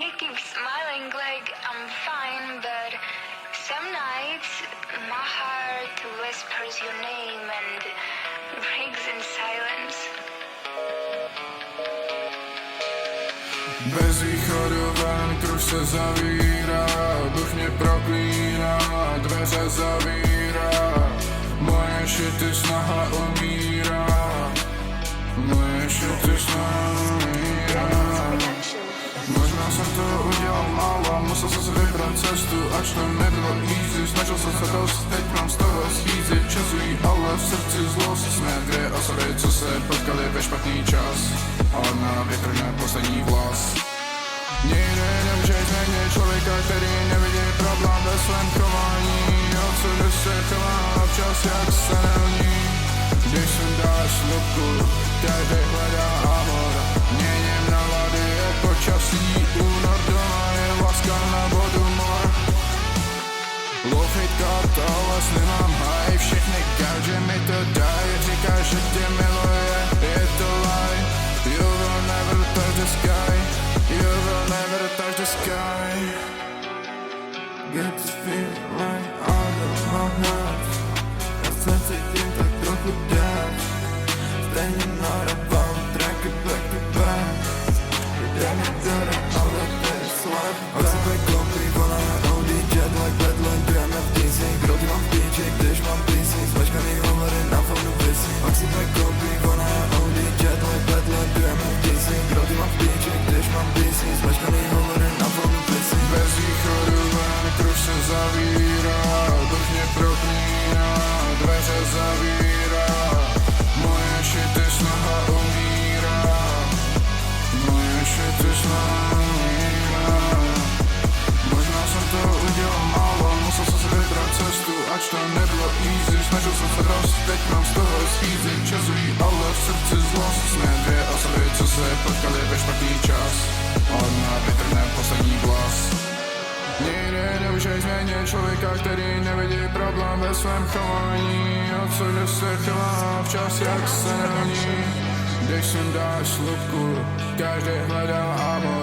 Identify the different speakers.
Speaker 1: You keep smiling like I'm fine, but some nights my heart whispers your name and breaks in silence.
Speaker 2: Bez východu ven, kruh se zavírá, duch mě proklíná, dveře zavírá. Moje šity snaha umírá, moje šity snaha umírá. Možná jsem to udělal málo, musel jsem si vybrat cestu, ač to nebylo easy. Snažil jsem se dost, teď mám z toho schýzy. Časují, ale v srdci zlost. Jsme dvě osoby, co se potkali ve špatný čas, a na větrné poslední vlas. Nikdy nemůžeš změnit člověka, který nevidí problém ve svém chování. Odsud se chová občas jak senilní. Když sem dáš lupku, každý hledá amor. Měním nálady jak počasí, únor doma je láska na vodu mor. Loufit kart, ale nemám haj, všechny gauge mi to daj. Říká, že tě miluje, je to lie. You will never touch the sky, you will never touch the sky. Get this feeling out of my heart. Já se cítím tak trochu dát. Stejně narabám tracky back to back. Jde mi dara, ale to je slab. Od sebe koupí, volá Audi jet like Badland. Jdeme v DC, kroky mám v píči, když mám PC. Zmečkaný hovory na fonu visí. Od sebe koupí, volá Audi jet like Badland. Jdeme v DC, kroky mám v píči, když mám PC. Zmečkaný hovory na fonu visí. Bez východu ven, kruh se zavírá, duch mě proklíná, dveře zavírá. Moje šity snaha umírá, moje šity snaha umírá. Možná jsem to udělal málo, musel jsem si vybrat cestu, ač to nebylo easy. Snažil jsem se dost, teď mám z toho schýzy. Časují, ale v srdci zlost. Jsme dvě osoby, co se potkali ve špatný čas, a na větrném poslední vlas. Nikdy nemůžeš změnit člověka, který nevidí problém ve svém chování. Odsud se chová včas jak senilní. Když sem dáš slupku, každý hledá amor.